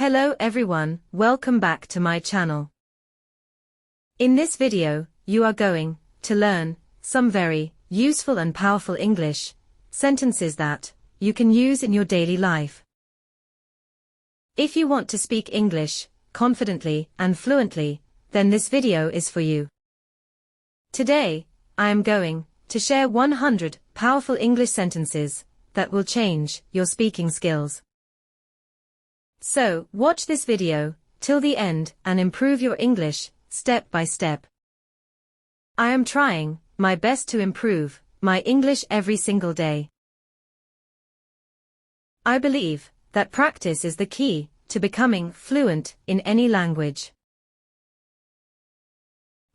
Hello everyone, welcome back to my channel. In this video, you are going to learn some very useful and powerful English sentences that you can use in your daily life. If you want to speak English confidently and fluently, then this video is for you. Today, I am going to share 100 powerful English sentences that will change your speaking skills. So, watch this video till the end and improve your English step by step. I am trying my best to improve my English every single day. I believe that practice is the key to becoming fluent in any language.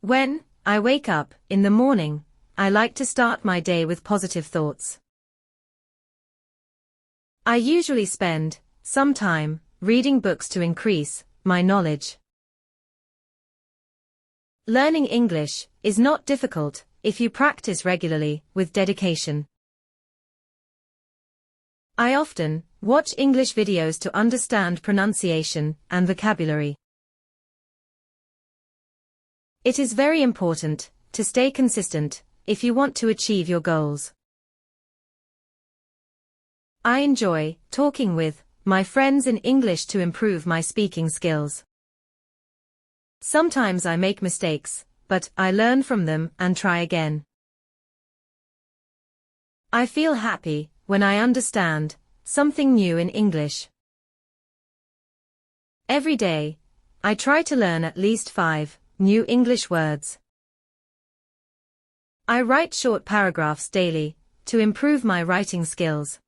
When I wake up in the morning, I like to start my day with positive thoughts. I usually spend some time reading books to increase my knowledge. Learning English is not difficult if you practice regularly with dedication. I often watch English videos to understand pronunciation and vocabulary. It is very important to stay consistent if you want to achieve your goals. I enjoy talking with my friends in English to improve my speaking skills. Sometimes I make mistakes, but I learn from them and try again. I feel happy when I understand something new in English. Every day, I try to learn at least 5 new English words. I write short paragraphs daily to improve my writing skills.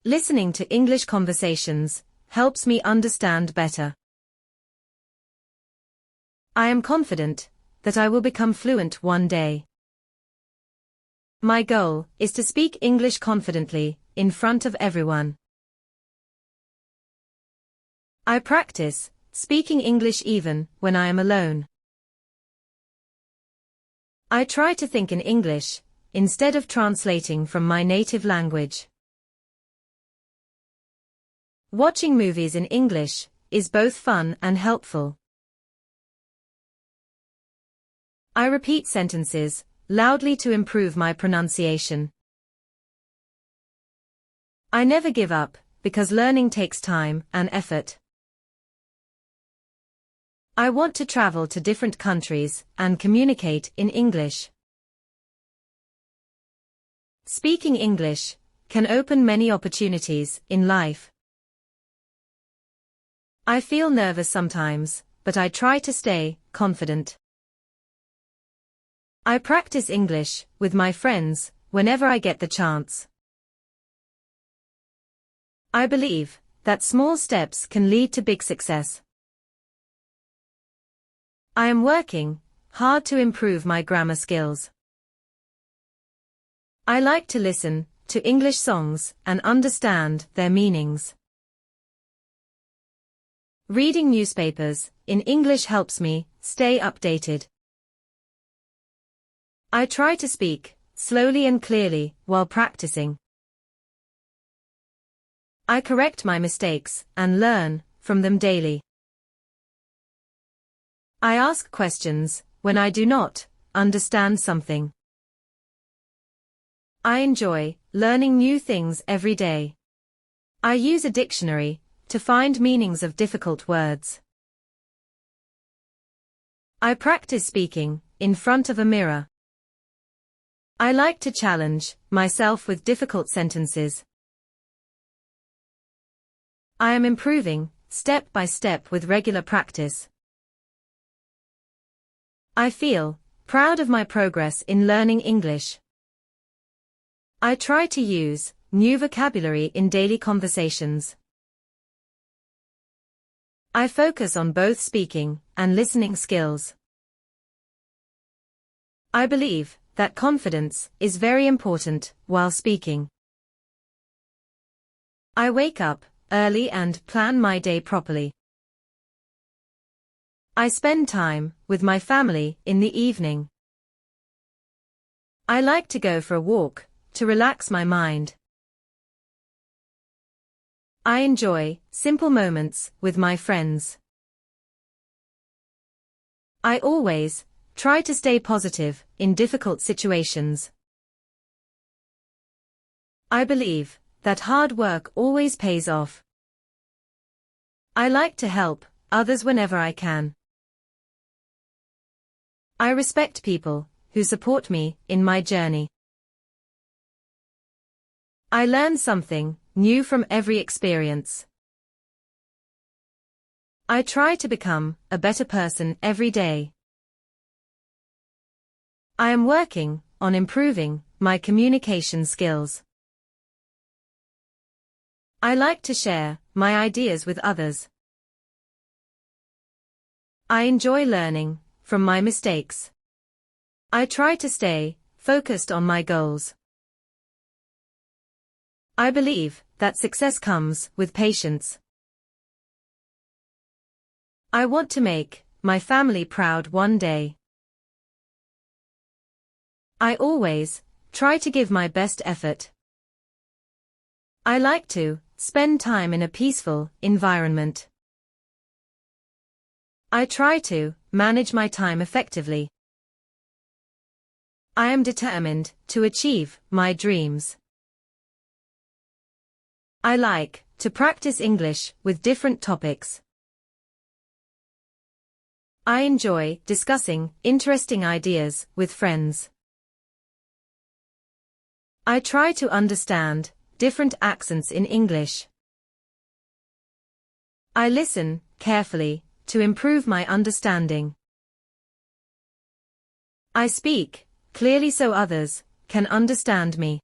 Listening to English conversations helps me understand better. I am confident that I will become fluent one day. My goal is to speak English confidently in front of everyone. I practice speaking English even when I am alone. I try to think in English instead of translating from my native language. Watching movies in English is both fun and helpful. I repeat sentences loudly to improve my pronunciation. I never give up because learning takes time and effort. I want to travel to different countries and communicate in English. Speaking English can open many opportunities in life. I feel nervous sometimes, but I try to stay confident. I practice English with my friends whenever I get the chance. I believe that small steps can lead to big success. I am working hard to improve my grammar skills. I like to listen to English songs and understand their meanings. Reading newspapers in English helps me stay updated. I try to speak slowly and clearly while practicing. I correct my mistakes and learn from them daily. I ask questions when I do not understand something. I enjoy learning new things every day. I use a dictionary to find meanings of difficult words. I practice speaking in front of a mirror. I like to challenge myself with difficult sentences. I am improving step by step with regular practice. I feel proud of my progress in learning English. I try to use new vocabulary in daily conversations. I focus on both speaking and listening skills. I believe that confidence is very important while speaking. I wake up early and plan my day properly. I spend time with my family in the evening. I like to go for a walk to relax my mind. I enjoy simple moments with my friends. I always try to stay positive in difficult situations. I believe that hard work always pays off. I like to help others whenever I can. I respect people who support me in my journey. I learn something new from every experience. I try to become a better person every day. I am working on improving my communication skills. I like to share my ideas with others. I enjoy learning from my mistakes. I try to stay focused on my goals. I believe that success comes with patience. I want to make my family proud one day. I always try to give my best effort. I like to spend time in a peaceful environment. I try to manage my time effectively. I am determined to achieve my dreams. I like to practice English with different topics. I enjoy discussing interesting ideas with friends. I try to understand different accents in English. I listen carefully to improve my understanding. I speak clearly so others can understand me.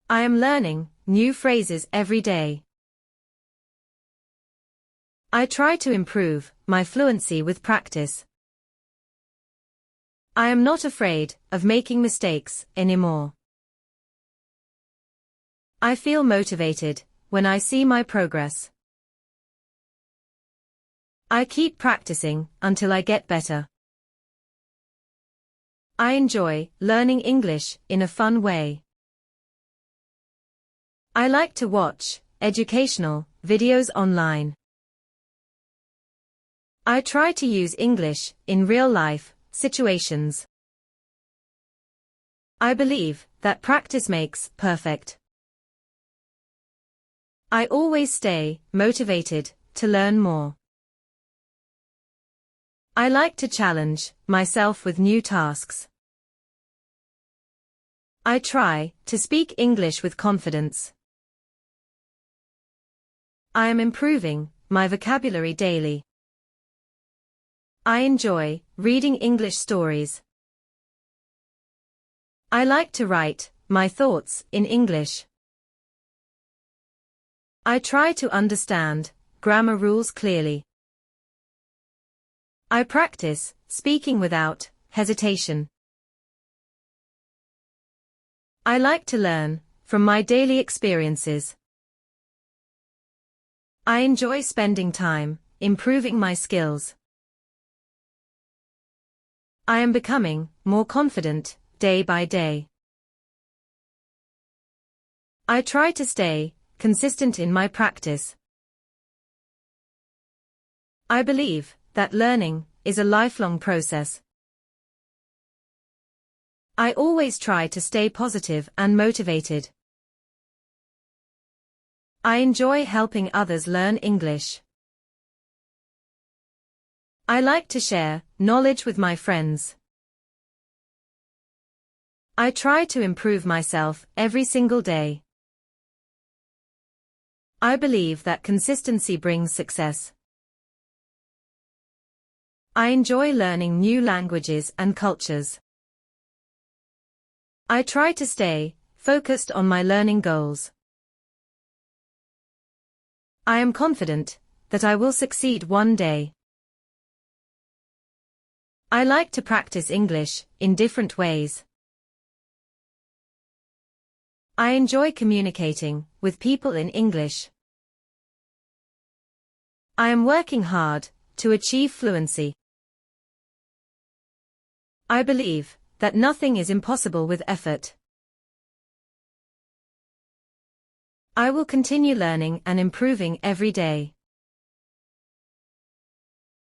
I am learning new phrases every day. I try to improve my fluency with practice. I am not afraid of making mistakes anymore. I feel motivated when I see my progress. I keep practicing until I get better. I enjoy learning English in a fun way. I like to watch educational videos online. I try to use English in real-life situations. I believe that practice makes perfect. I always stay motivated to learn more. I like to challenge myself with new tasks. I try to speak English with confidence. I am improving my vocabulary daily. I enjoy reading English stories. I like to write my thoughts in English. I try to understand grammar rules clearly. I practice speaking without hesitation. I like to learn from my daily experiences. I enjoy spending time improving my skills. I am becoming more confident day by day. I try to stay consistent in my practice. I believe that learning is a lifelong process. I always try to stay positive and motivated. I enjoy helping others learn English. I like to share knowledge with my friends. I try to improve myself every single day. I believe that consistency brings success. I enjoy learning new languages and cultures. I try to stay focused on my learning goals. I am confident that I will succeed one day. I like to practice English in different ways. I enjoy communicating with people in English. I am working hard to achieve fluency. I believe that nothing is impossible with effort. I will continue learning and improving every day.